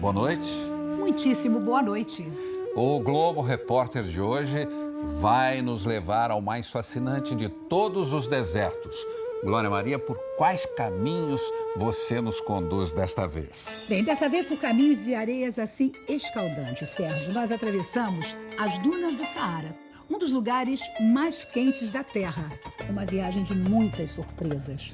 Boa noite. Muitíssimo boa noite. O Globo Repórter de hoje vai nos levar ao mais fascinante de todos os desertos. Glória Maria, por quais caminhos você nos conduz desta vez? Bem, dessa vez por caminhos de areias assim escaldantes, Sérgio. Nós atravessamos as dunas do Saara, um dos lugares mais quentes da Terra. Uma viagem de muitas surpresas.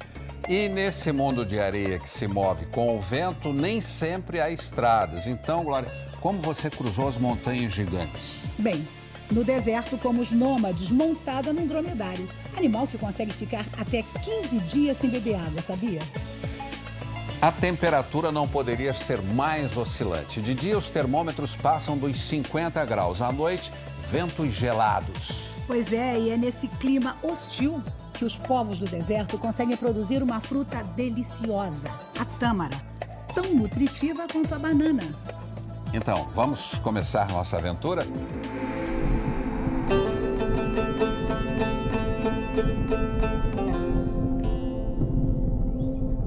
E nesse mundo de areia que se move com o vento, nem sempre há estradas. Então, Glória, como você cruzou as montanhas gigantes? Bem, no deserto como os nômades, montada num dromedário. Animal que consegue ficar até 15 dias sem beber água, sabia? A temperatura não poderia ser mais oscilante. De dia, os termômetros passam dos 50 graus. À noite, ventos gelados. Pois é, e é nesse clima hostil que os povos do deserto conseguem produzir uma fruta deliciosa, a tâmara, tão nutritiva quanto a banana. Então, vamos começar nossa aventura?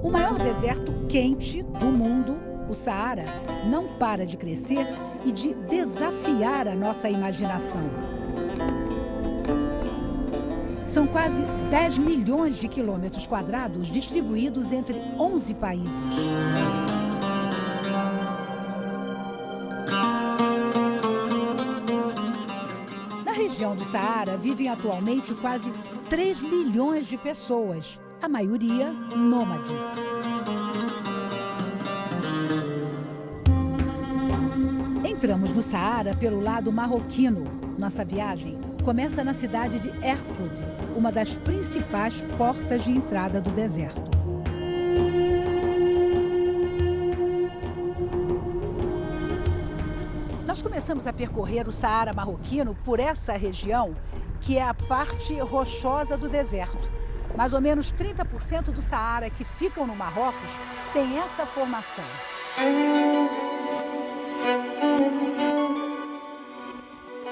O maior deserto quente do mundo, o Saara, não para de crescer e de desafiar a nossa imaginação. São quase 10 milhões de quilômetros quadrados distribuídos entre 11 países. Na região do Saara vivem atualmente quase 3 milhões de pessoas, a maioria nômades. Entramos no Saara pelo lado marroquino. Nossa viagem começa na cidade de Erfoud, uma das principais portas de entrada do deserto. Nós começamos a percorrer o Saara marroquino por essa região, que é a parte rochosa do deserto. Mais ou menos 30% do Saara que ficam no Marrocos tem essa formação.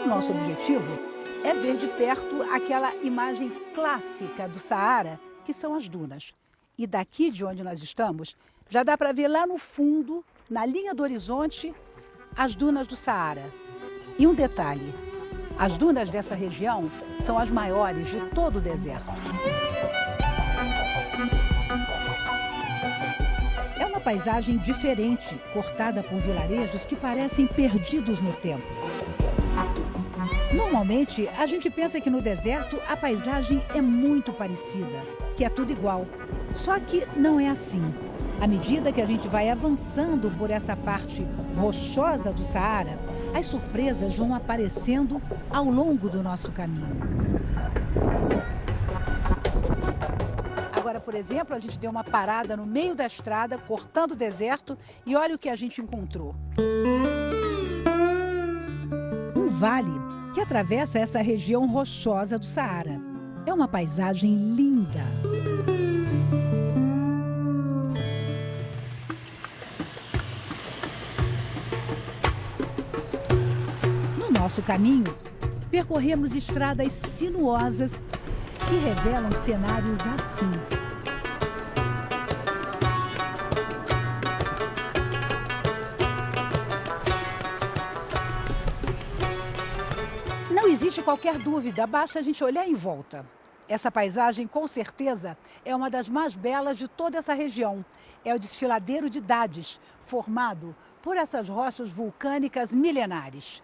O nosso objetivo é ver de perto aquela imagem clássica do Saara, que são as dunas. E daqui de onde nós estamos, já dá para ver lá no fundo, na linha do horizonte, as dunas do Saara. E um detalhe, as dunas dessa região são as maiores de todo o deserto. É uma paisagem diferente, cortada por vilarejos que parecem perdidos no tempo. Normalmente, a gente pensa que no deserto a paisagem é muito parecida, que é tudo igual. Só que não é assim. À medida que a gente vai avançando por essa parte rochosa do Saara, as surpresas vão aparecendo ao longo do nosso caminho. Agora, por exemplo, a gente deu uma parada no meio da estrada, cortando o deserto, e olha o que a gente encontrou. Um vale que atravessa essa região rochosa do Saara. É uma paisagem linda. No nosso caminho, percorremos estradas sinuosas que revelam cenários assim. Não existe qualquer dúvida, basta a gente olhar em volta. Essa paisagem, com certeza, é uma das mais belas de toda essa região. É o desfiladeiro de Dades, formado por essas rochas vulcânicas milenares.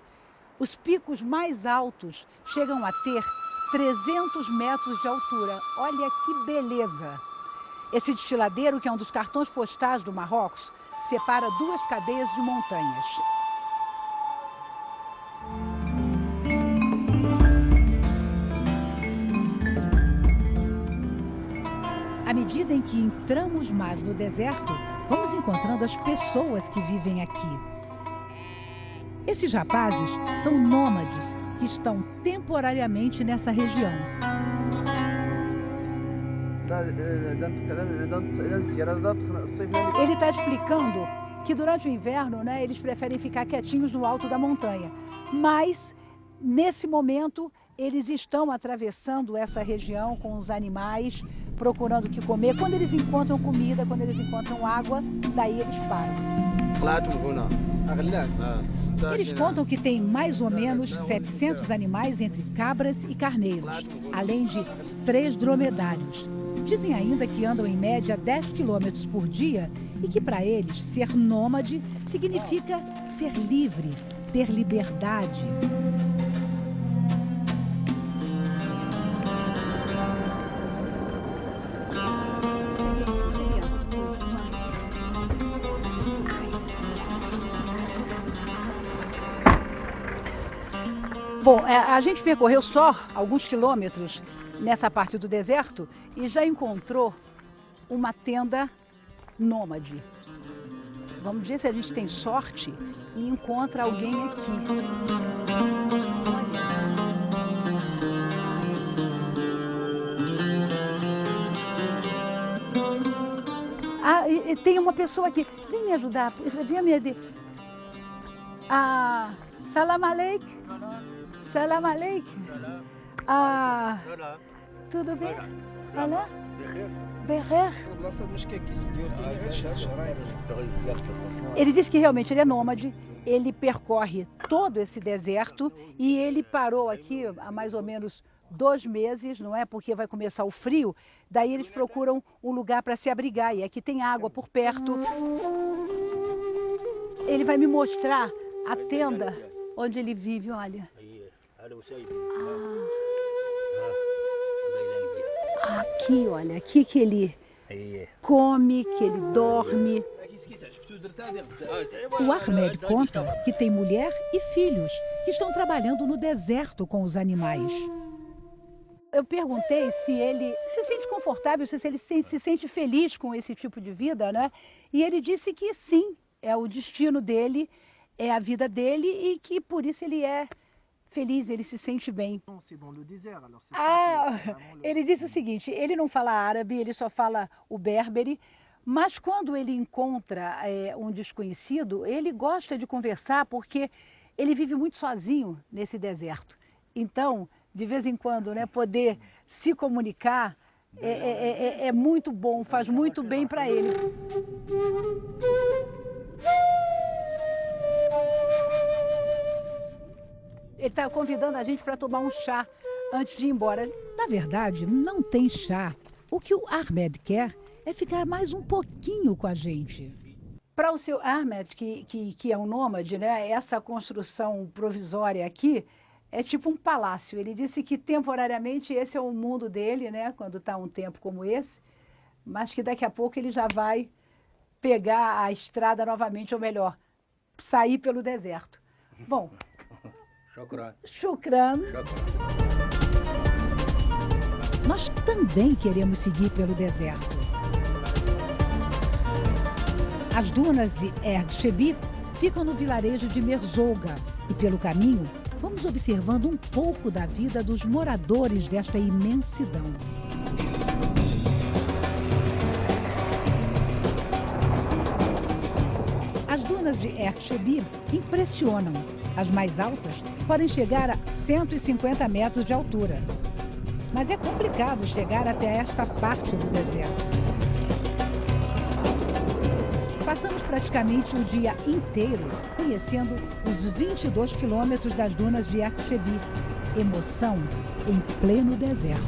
Os picos mais altos chegam a ter 300 metros de altura. Olha que beleza! Esse desfiladeiro, que é um dos cartões postais do Marrocos, separa duas cadeias de montanhas. À medida em que entramos mais no deserto, vamos encontrando as pessoas que vivem aqui. Esses rapazes são nômades que estão temporariamente nessa região. Ele está explicando que durante o inverno, eles preferem ficar quietinhos no alto da montanha. Mas, nesse momento, eles estão atravessando essa região com os animais, procurando o que comer. Quando eles encontram comida, quando eles encontram água, daí eles param. Eles contam que tem mais ou menos 700 animais entre cabras e carneiros, além de 3 dromedários. Dizem ainda que andam em média 10 quilômetros por dia e que para eles ser nômade significa ser livre, ter liberdade. Bom, a gente percorreu só alguns quilômetros nessa parte do deserto e já encontrou uma tenda nômade. Vamos ver se a gente tem sorte e encontra alguém aqui. Ah, e tem uma pessoa aqui. Vem me ajudar. Vem me ajudar. Ah, salam aleikum. Salam aleikum. Ah, tudo bem? Olá? Berrer. Ele disse que realmente ele é nômade, ele percorre todo esse deserto e ele parou aqui há mais ou menos 2 meses, não é? Porque vai começar o frio, daí eles procuram um lugar para se abrigar e aqui tem água por perto. Ele vai me mostrar a tenda onde ele vive, olha. Aqui, olha, aqui que ele come, que ele dorme. O Ahmed conta que tem mulher e filhos que estão trabalhando no deserto com os animais. Eu perguntei se ele se sente confortável, se ele se sente feliz com esse tipo de vida, né? E ele disse que sim, é o destino dele, é a vida dele e que por isso ele é feliz, ele se sente bem. Ele disse o seguinte, ele não fala árabe, ele só fala o berbere, mas quando ele encontra um desconhecido, ele gosta de conversar porque ele vive muito sozinho nesse deserto. Então, de vez em quando, né, poder se comunicar é muito bom, faz muito bem para ele. Ele está convidando a gente para tomar um chá antes de ir embora. Na verdade, não tem chá. O que o Ahmed quer é ficar mais um pouquinho com a gente. Para o seu Ahmed, que é um nômade, né, essa construção provisória aqui é tipo um palácio. Ele disse que temporariamente esse é o mundo dele, né, quando está um tempo como esse, mas que daqui a pouco ele já vai pegar a estrada novamente, ou melhor, sair pelo deserto. Bom, Shukran. Nós também queremos seguir pelo deserto. As dunas de Erg Shebi ficam no vilarejo de Merzouga e pelo caminho vamos observando um pouco da vida dos moradores desta imensidão. As dunas de Erg Shebi impressionam. As mais altas podem chegar a 150 metros de altura. Mas é complicado chegar até esta parte do deserto. Passamos praticamente o dia inteiro conhecendo os 22 quilômetros das dunas de Erg Shebi. Emoção em pleno deserto.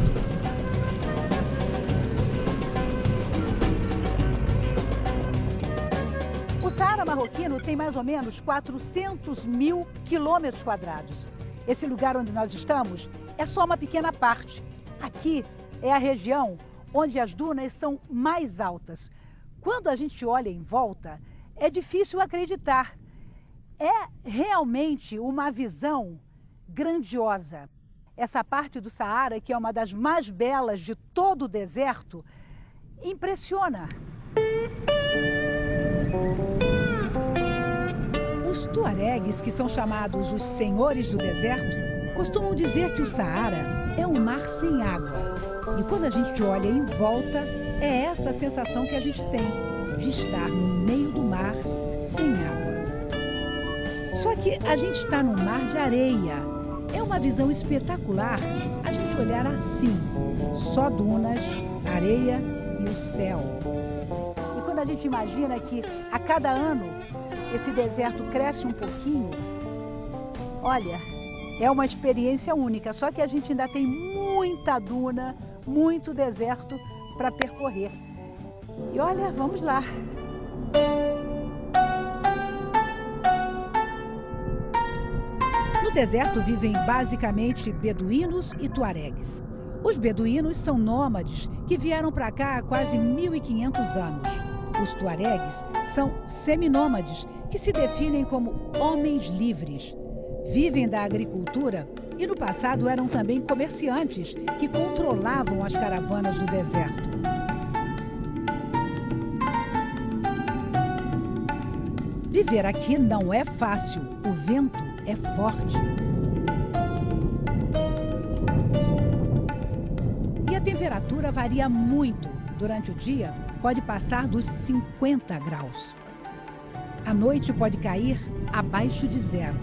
O Saara marroquino tem mais ou menos 400 mil quilômetros quadrados. Esse lugar onde nós estamos é só uma pequena parte. Aqui é a região onde as dunas são mais altas. Quando a gente olha em volta, é difícil acreditar. É realmente uma visão grandiosa. Essa parte do Saara, que é uma das mais belas de todo o deserto, impressiona. Os tuaregues, que são chamados os senhores do deserto, costumam dizer que o Saara é um mar sem água. E quando a gente olha em volta, é essa sensação que a gente tem de estar no meio do mar sem água. Só que a gente está num mar de areia. É uma visão espetacular a gente olhar assim, só dunas, areia e o céu. E quando a gente imagina que a cada ano esse deserto cresce um pouquinho, olha, é uma experiência única, só que a gente ainda tem muita duna, muito deserto para percorrer. E olha, vamos lá. No deserto vivem basicamente beduínos e tuaregues. Os beduínos são nômades que vieram para cá há quase 1.500 anos. Os tuaregues são seminômades que se definem como homens livres. Vivem da agricultura e no passado eram também comerciantes que controlavam as caravanas do deserto. Viver aqui não é fácil, o vento é forte. E a temperatura varia muito. Durante o dia, pode passar dos 50 graus. À noite pode cair abaixo de zero.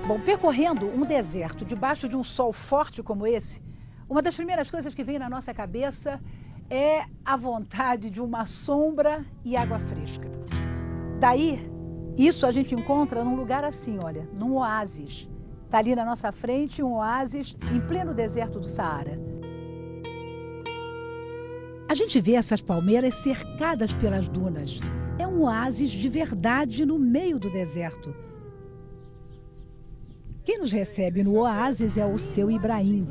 Bom, percorrendo um deserto debaixo de um sol forte como esse, uma das primeiras coisas que vem na nossa cabeça é a vontade de uma sombra e água fresca. Daí, isso a gente encontra num lugar assim, olha, num oásis. Está ali na nossa frente um oásis em pleno deserto do Saara. A gente vê essas palmeiras cercadas pelas dunas. É um oásis de verdade no meio do deserto. Quem nos recebe no oásis é o seu Ibrahim.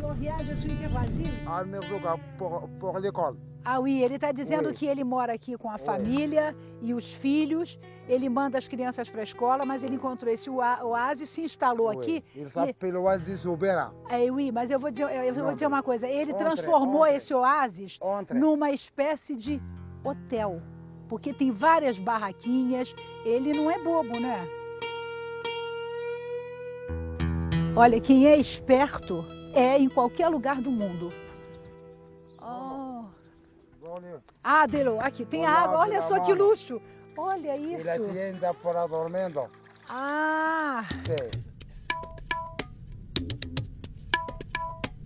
Ah, oui, ele está dizendo que ele mora aqui com a família e os filhos. Ele manda as crianças para a escola, mas ele encontrou esse oásis, se instalou aqui. Ele sabe pelo oásis Ubera. Oui, mas eu vou dizer uma coisa. Ele transformou esse oásis numa espécie de hotel. Porque tem várias barraquinhas. Ele não é bobo, né? Olha, quem é esperto é em qualquer lugar do mundo. Oh. Ah, Delo, aqui tem água. Olha só que luxo. Olha isso. Ele atiende para dormindo. Ah. Sim.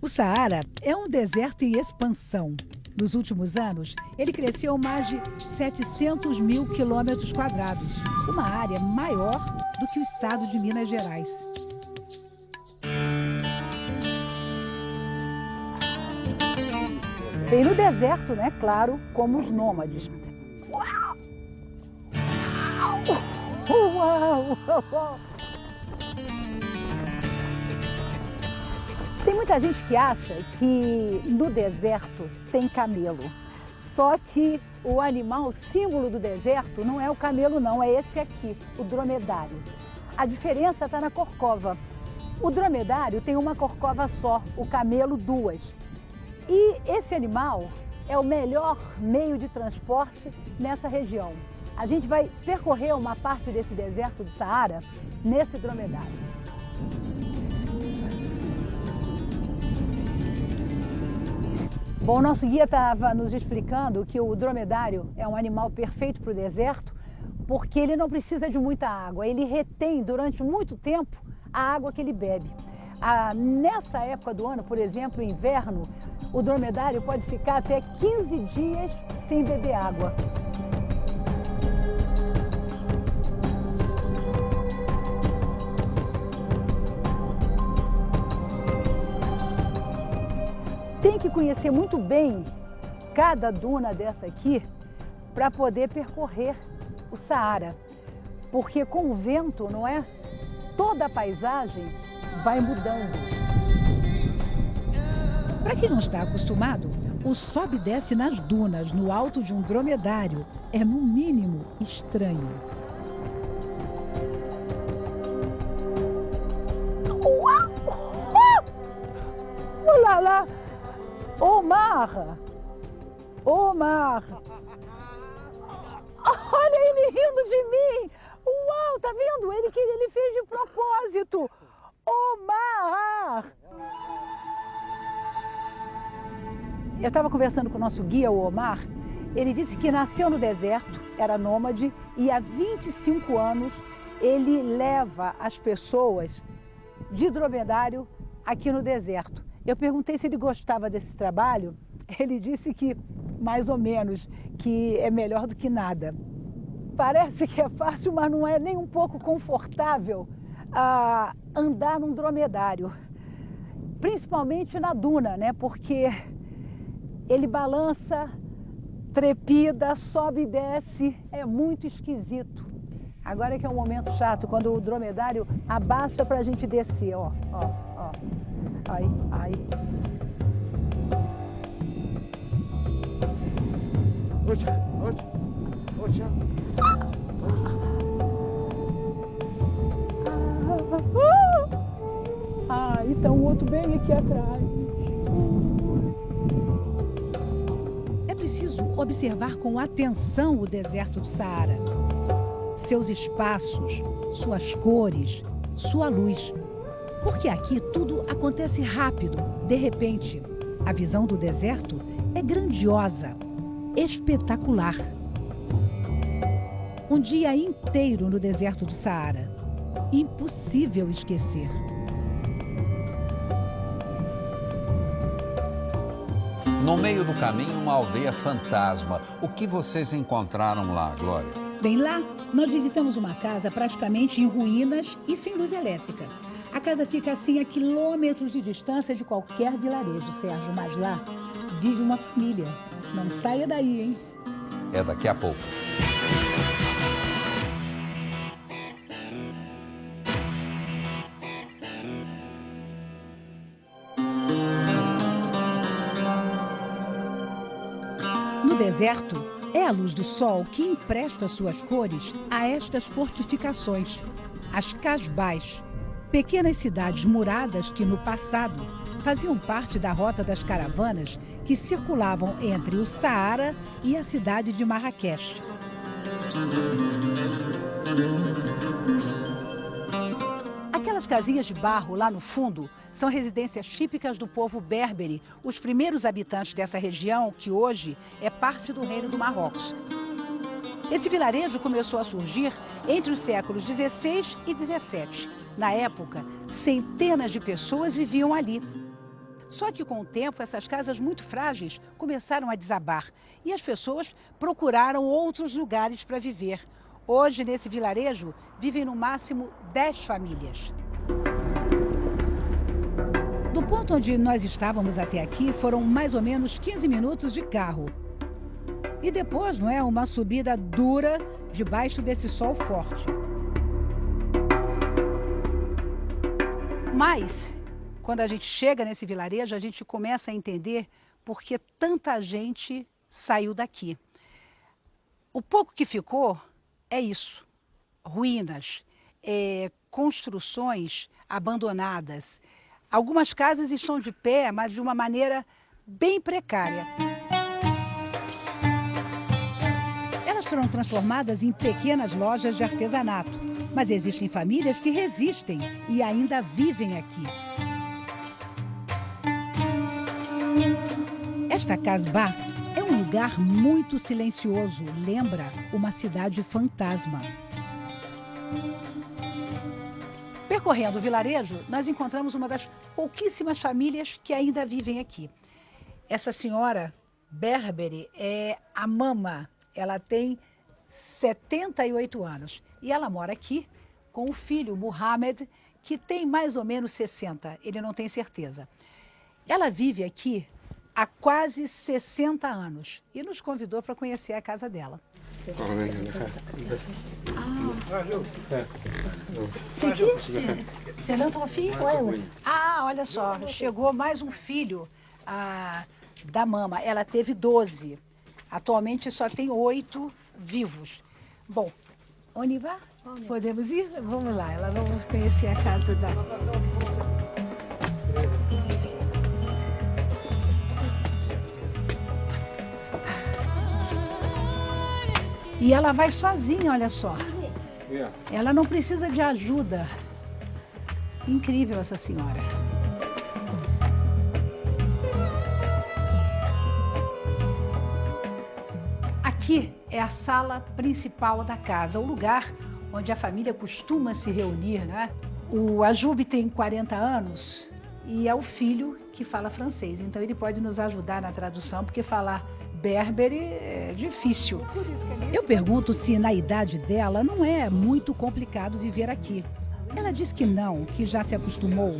O Saara é um deserto em expansão. Nos últimos anos, ele cresceu mais de 700 mil quilômetros quadrados, uma área maior do que o estado de Minas Gerais. Tem no deserto, né? Claro, como os nômades. Uau! Uau! Uau! Tem muita gente que acha que no deserto tem camelo. Só que o animal símbolo do deserto não é o camelo, não, é esse aqui, o dromedário. A diferença está na corcova. O dromedário tem uma corcova só, o camelo duas. E esse animal é o melhor meio de transporte nessa região. A gente vai percorrer uma parte desse deserto do Saara nesse dromedário. Bom, o nosso guia estava nos explicando que o dromedário é um animal perfeito para o deserto porque ele não precisa de muita água. Ele retém durante muito tempo a água que ele bebe. Nessa época do ano, por exemplo, inverno, o dromedário pode ficar até 15 dias sem beber água. Tem que conhecer muito bem cada duna dessa aqui para poder percorrer o Saara. Porque com o vento, não é? Toda a paisagem vai mudando. Para quem não está acostumado, o sobe e desce nas dunas, no alto de um dromedário, é no mínimo estranho. Uau! Olá lá! Omar! Omar! Olha ele rindo de mim! Uau, tá vendo? Ele fez de propósito! Omar! Eu estava conversando com o nosso guia, o Omar. Ele disse que nasceu no deserto, era nômade, e há 25 anos ele leva as pessoas de dromedário aqui no deserto. Eu perguntei se ele gostava desse trabalho. Ele disse que, mais ou menos, que é melhor do que nada. Parece que é fácil, mas não é nem um pouco confortável andar num dromedário. Principalmente na duna, né? Porque ele balança, trepida, sobe e desce. É muito esquisito. Agora é que é um momento chato, quando o dromedário abaixa pra gente descer, ó. Aí. Ocha. E tá um outro bem aqui atrás. É preciso observar com atenção o deserto do Saara. Seus espaços, suas cores, sua luz. Porque aqui tudo acontece rápido, de repente. A visão do deserto é grandiosa, espetacular. Um dia inteiro no deserto do Saara. Impossível esquecer. No meio do caminho, uma aldeia fantasma. O que vocês encontraram lá, Glória? Bem, lá nós visitamos uma casa praticamente em ruínas e sem luz elétrica. A casa fica assim a quilômetros de distância de qualquer vilarejo, Sérgio, mas lá vive uma família. Não saia daí, hein? É daqui a pouco. No deserto, é a luz do sol que empresta suas cores a estas fortificações, as casbás, pequenas cidades muradas que no passado faziam parte da rota das caravanas que circulavam entre o Saara e a cidade de Marrakech. Aquelas casinhas de barro lá no fundo são residências típicas do povo berbere, os primeiros habitantes dessa região que hoje é parte do Reino do Marrocos. Esse vilarejo começou a surgir entre os séculos 16 e 17. Na época, centenas de pessoas viviam ali. Só que com o tempo, essas casas muito frágeis começaram a desabar e as pessoas procuraram outros lugares para viver. Hoje, nesse vilarejo, vivem no máximo 10 famílias. Do ponto onde nós estávamos até aqui, foram mais ou menos 15 minutos de carro. E depois, não é, uma subida dura debaixo desse sol forte. Mas, quando a gente chega nesse vilarejo, a gente começa a entender por que tanta gente saiu daqui. O pouco que ficou é isso, ruínas, construções abandonadas. Algumas casas estão de pé, mas de uma maneira bem precária. Elas foram transformadas em pequenas lojas de artesanato, mas existem famílias que resistem e ainda vivem aqui. Esta casbah é um lugar muito silencioso, lembra uma cidade fantasma. Percorrendo o vilarejo, nós encontramos uma das pouquíssimas famílias que ainda vivem aqui. Essa senhora berbere é a Mama, ela tem 78 anos e ela mora aqui com o filho Mohamed, que tem mais ou menos 60, ele não tem certeza. Ela vive aqui há quase 60 anos e nos convidou para conhecer a casa dela. Olha só, chegou mais um filho da Mama. Ela teve 12. Atualmente só tem 8 vivos. Bom, onde vai? Podemos ir? Vamos lá, vamos conhecer a casa da... E ela vai sozinha, olha só. Ela não precisa de ajuda. Incrível essa senhora. Aqui é a sala principal da casa, o lugar onde a família costuma se reunir, né? O Ajoub tem 40 anos e é o filho que fala francês, então ele pode nos ajudar na tradução, porque falar Berbere é difícil. Eu pergunto se na idade dela não é muito complicado viver aqui. Ela diz que não, que já se acostumou.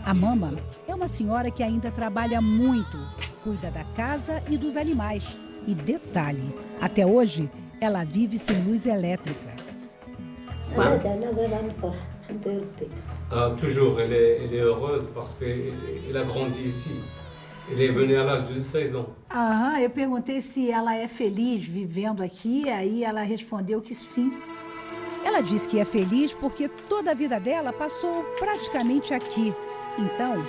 A Mama é uma senhora que ainda trabalha muito, cuida da casa e dos animais. E detalhe, até hoje ela vive sem luz elétrica. Toujours, elle est heureuse parce qu'elle a grandi ici. Elle est venue à l'âge de 16 ans. Eu perguntei se ela é feliz vivendo aqui, aí ela respondeu que sim. Ela diz que é feliz porque toda a vida dela passou praticamente aqui. Então,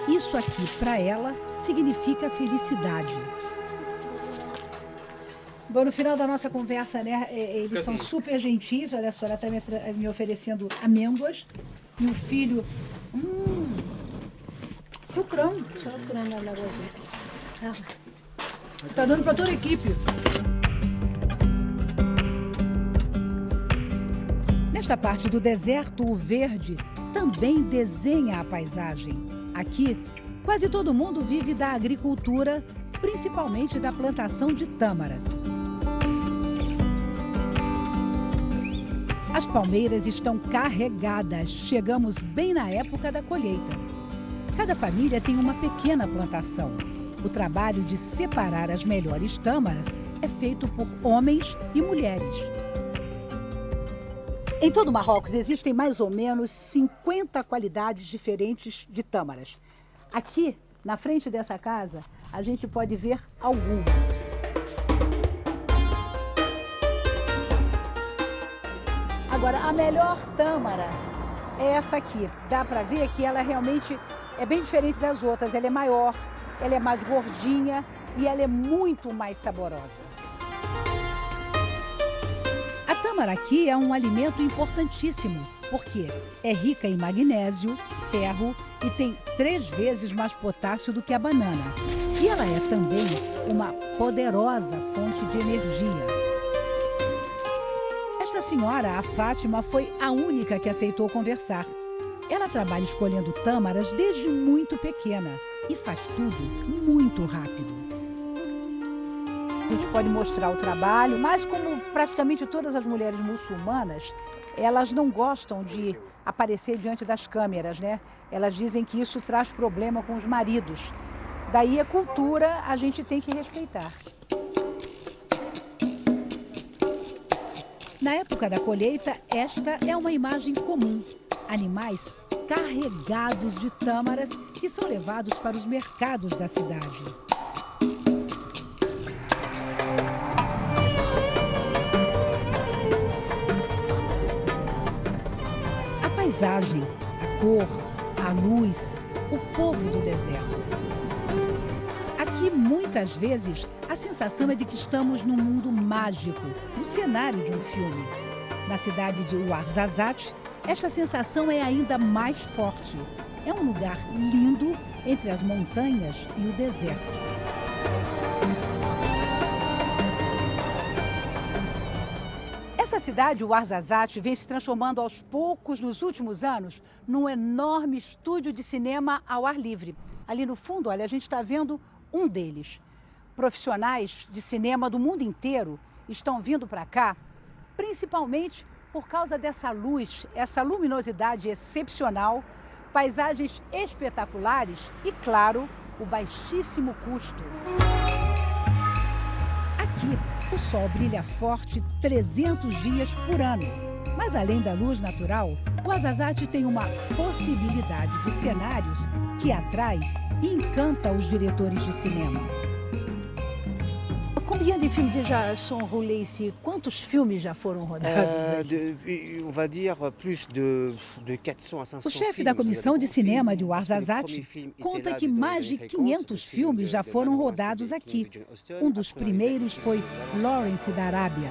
isso aqui para ela significa felicidade. Bom, no final da nossa conversa, né, eles são super gentis. Olha só, ela está me oferecendo amêndoas. E o filho... Chucrão. Tá dando para toda a equipe. Nesta parte do deserto, o verde também desenha a paisagem. Aqui, quase todo mundo vive da agricultura, principalmente da plantação de tâmaras. As palmeiras estão carregadas. Chegamos bem na época da colheita. Cada família tem uma pequena plantação. O trabalho de separar as melhores tâmaras é feito por homens e mulheres. Em todo o Marrocos existem mais ou menos 50 qualidades diferentes de tâmaras. Aqui, na frente dessa casa, a gente pode ver algumas. Agora, a melhor tâmara é essa aqui. Dá para ver que ela realmente é bem diferente das outras. Ela é maior, ela é mais gordinha e ela é muito mais saborosa. A tâmara aqui é um alimento importantíssimo, porque é rica em magnésio, ferro e tem 3 vezes mais potássio do que a banana. E ela é também uma poderosa fonte de energia. Esta senhora, a Fátima, foi a única que aceitou conversar. Ela trabalha escolhendo tâmaras desde muito pequena e faz tudo muito rápido. A gente pode mostrar o trabalho, mas como praticamente todas as mulheres muçulmanas, elas não gostam de aparecer diante das câmeras, né? Elas dizem que isso traz problema com os maridos. Daí a cultura a gente tem que respeitar. Na época da colheita, esta é uma imagem comum. Animais carregados de tâmaras que são levados para os mercados da cidade. A paisagem, a cor, a luz, o povo do deserto. Aqui, muitas vezes, a sensação é de que estamos num mundo mágico, no cenário de um filme. Na cidade de Ouarzazate, esta sensação é ainda mais forte. É um lugar lindo entre as montanhas e o deserto. Essa cidade, Ouarzazate, vem se transformando aos poucos nos últimos anos num enorme estúdio de cinema ao ar livre. Ali no fundo, olha, a gente está vendo um deles. Profissionais de cinema do mundo inteiro estão vindo para cá, principalmente por causa dessa luz, essa luminosidade excepcional, paisagens espetaculares e, claro, o baixíssimo custo. Aqui, o sol brilha forte 300 dias por ano. Mas além da luz natural, Ouarzazate tem uma possibilidade de cenários que atrai e encanta os diretores de cinema. Combien de filmes déjà sont roulés ici? Quantos filmes já foram rodados? On va dire plus de 400 a 500. O chefe da comissão de cinema de Ouarzazate conta que mais de 500 filmes já foram rodados aqui. Um dos primeiros foi Lawrence da Arábia.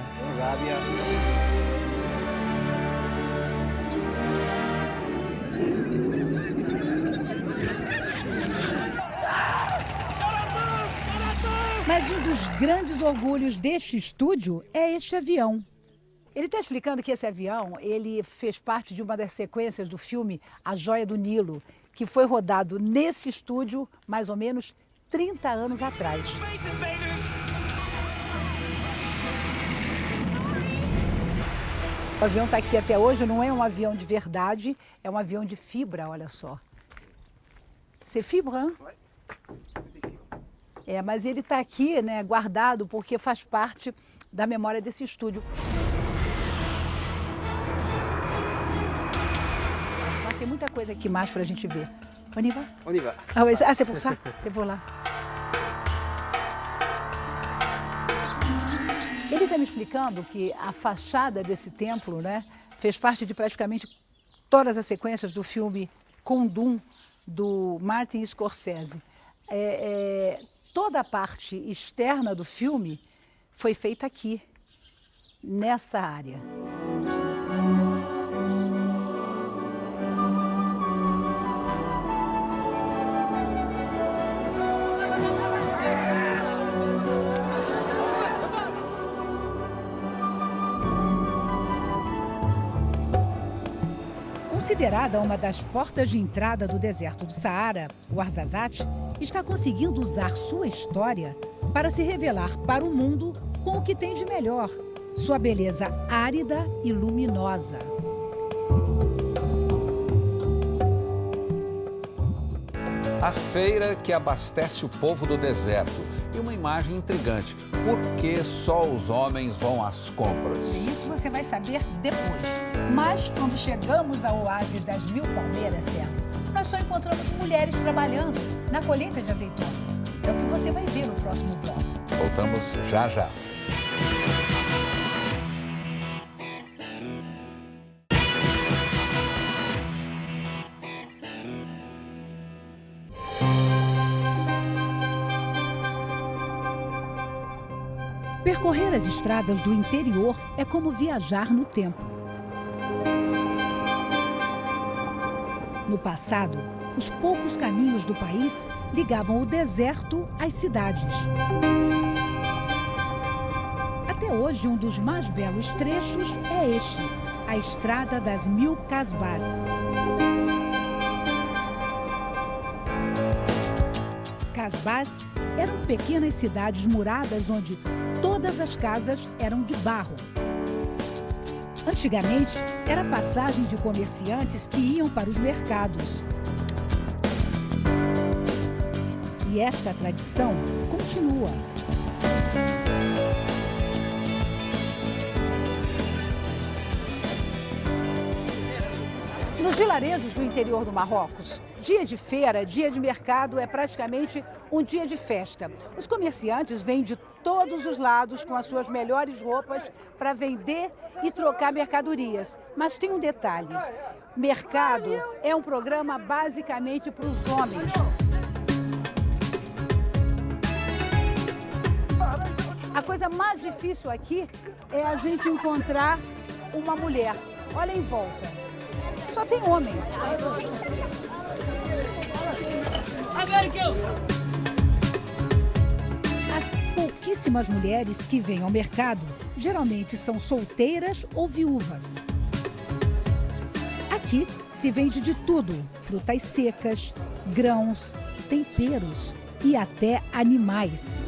Mas um dos grandes orgulhos deste estúdio é este avião. Ele está explicando que esse avião, ele fez parte de uma das sequências do filme A Joia do Nilo, que foi rodado nesse estúdio mais ou menos 30 anos atrás. O avião está aqui até hoje, não é um avião de verdade, é um avião de fibra, olha só. C'est fibre, hein? É, mas ele está aqui, né, guardado, porque faz parte da memória desse estúdio. Mas tem muita coisa aqui mais para a gente ver. On y va? On y va. Ah, ouais, c'est pour ça? C'est pour là. Ele está me explicando que a fachada desse templo, né, fez parte de praticamente todas as sequências do filme Kundun, do Martin Scorsese. Toda a parte externa do filme foi feita aqui, nessa área. Considerada uma das portas de entrada do deserto do Saara, o Ouarzazate está conseguindo usar sua história para se revelar para o mundo com o que tem de melhor, sua beleza árida e luminosa. A feira que abastece o povo do deserto. E uma imagem intrigante. Por que só os homens vão às compras? Isso você vai saber depois. Mas quando chegamos ao oásis das 1000 palmeiras, Servo, nós só encontramos mulheres trabalhando na colheita de azeitonas. É o que você vai ver no próximo bloco. Voltamos já já. Percorrer as estradas do interior é como viajar no tempo. No passado, os poucos caminhos do país ligavam o deserto às cidades. Até hoje, um dos mais belos trechos é este, a Estrada das 1000 Casbás. Casbás eram pequenas cidades muradas onde todas as casas eram de barro. Antigamente, era a passagem de comerciantes que iam para os mercados. E esta tradição continua. Nos vilarejos do interior do Marrocos, dia de feira, dia de mercado é praticamente um dia de festa. Os comerciantes vêm de todos os lados com as suas melhores roupas para vender e trocar mercadorias. Mas tem um detalhe: mercado é um programa basicamente para os homens. A coisa mais difícil aqui é a gente encontrar uma mulher. Olha em volta. Só tem homem. As pouquíssimas mulheres que vêm ao mercado geralmente são solteiras ou viúvas. Aqui se vende de tudo: frutas secas, grãos, temperos e até animais.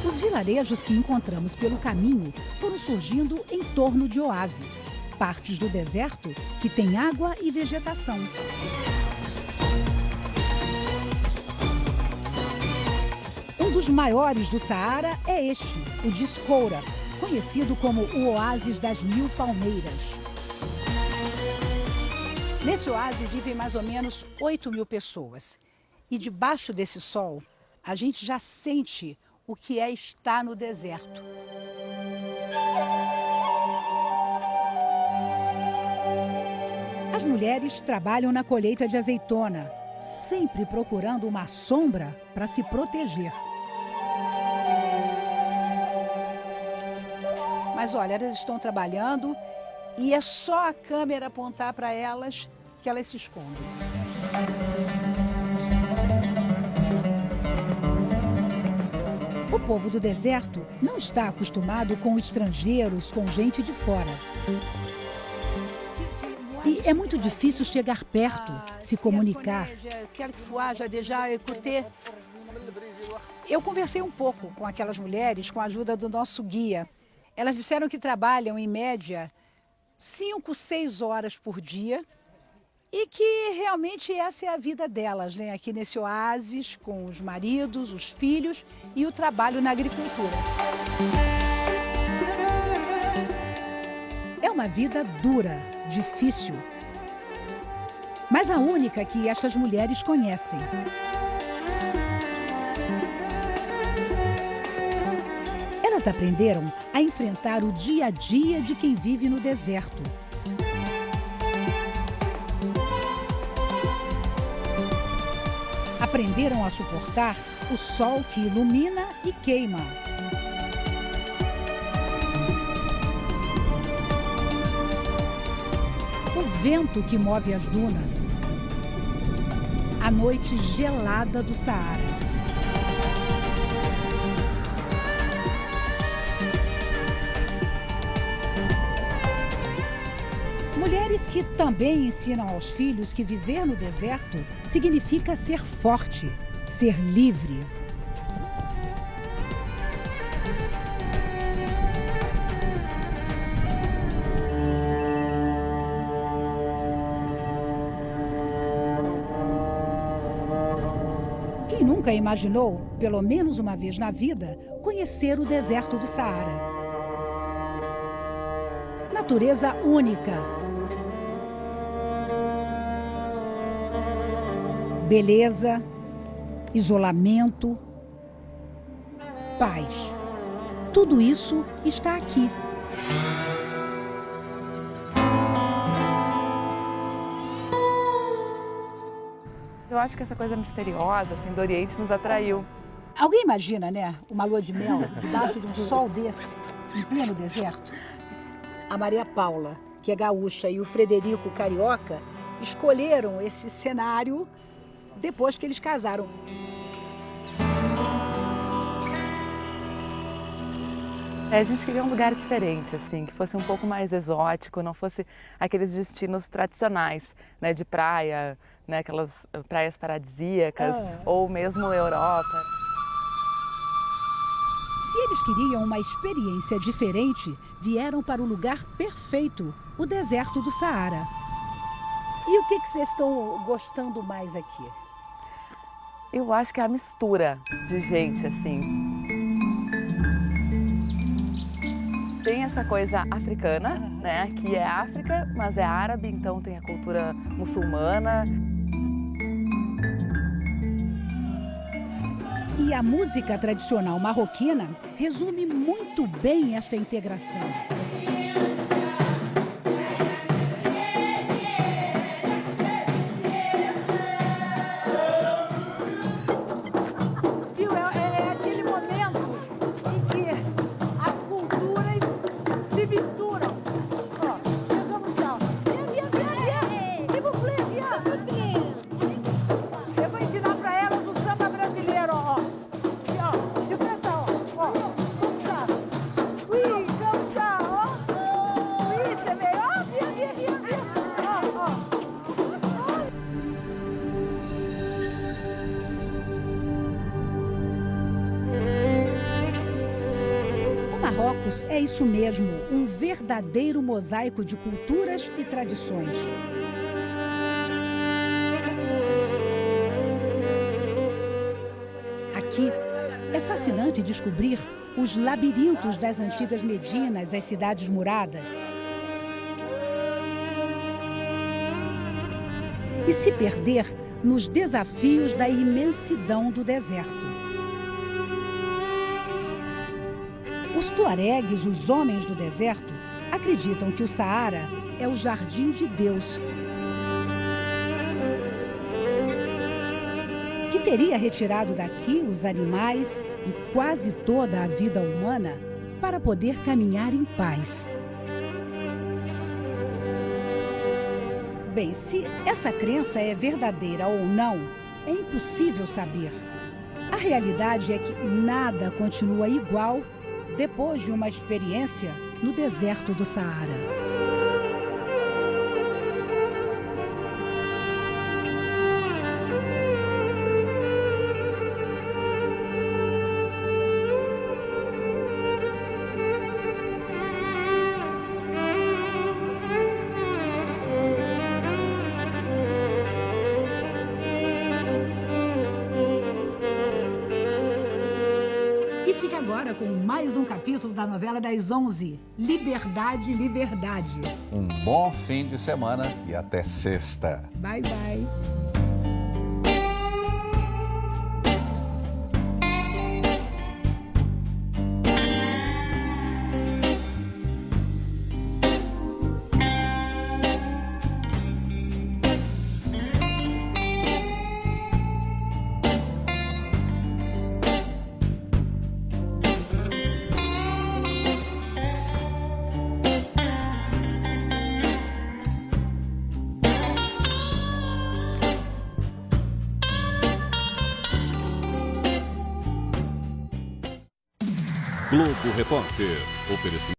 Os vilarejos que encontramos pelo caminho foram surgindo em torno de oásis, partes do deserto que têm água e vegetação. Um dos maiores do Saara é este, o de Escoura, conhecido como o Oásis das 1000 Palmeiras. Nesse oásis vivem mais ou menos 8.000 pessoas. E debaixo desse sol, a gente já sente o que é estar no deserto. As mulheres trabalham na colheita de azeitona, sempre procurando uma sombra para se proteger. Mas olha, elas estão trabalhando e é só a câmera apontar para elas que elas se escondem. O povo do deserto não está acostumado com estrangeiros, com gente de fora. E é muito difícil chegar perto, se comunicar. Eu conversei um pouco com aquelas mulheres com a ajuda do nosso guia. Elas disseram que trabalham, em média, 5, 6 horas por dia e que realmente essa é a vida delas, né? Aqui nesse oásis, com os maridos, os filhos e o trabalho na agricultura. É uma vida dura, difícil, mas a única que estas mulheres conhecem. Elas aprenderam a enfrentar o dia a dia de quem vive no deserto. Aprenderam a suportar o sol que ilumina e queima. O vento que move as dunas. A noite gelada do Saara. Mulheres que também ensinam aos filhos que viver no deserto significa ser forte, ser livre. Quem nunca imaginou, pelo menos uma vez na vida, conhecer o deserto do Saara? Natureza única. Beleza, isolamento, paz. Tudo isso está aqui. Eu acho que essa coisa misteriosa, assim, do Oriente nos atraiu. Alguém imagina, né, uma lua de mel debaixo de um sol desse, em pleno deserto? A Maria Paula, que é gaúcha, e o Frederico, carioca, escolheram esse cenário depois que eles casaram. A gente queria um lugar diferente, assim, que fosse um pouco mais exótico, não fosse aqueles destinos tradicionais, né, de praia, né, aquelas praias paradisíacas, ou mesmo Europa. Se eles queriam uma experiência diferente, vieram para o lugar perfeito, o deserto do Saara. E o que vocês estão gostando mais aqui? Eu acho que é a mistura de gente, assim. Tem essa coisa africana, né? Aqui é África, mas é árabe, então tem a cultura muçulmana. E a música tradicional marroquina resume muito bem esta integração. Marrocos é isso mesmo, um verdadeiro mosaico de culturas e tradições. Aqui é fascinante descobrir os labirintos das antigas Medinas, as cidades muradas. E se perder nos desafios da imensidão do deserto. Os tuaregues, os homens do deserto, acreditam que o Saara é o jardim de Deus, que teria retirado daqui os animais e quase toda a vida humana para poder caminhar em paz. Bem, se essa crença é verdadeira ou não, é impossível saber. A realidade é que nada continua igual depois de uma experiência no deserto do Saara. agora com mais um capítulo da novela das 11, Liberdade, Liberdade. Um bom fim de semana e até sexta. Bye, bye. Globo Repórter. Oferecimento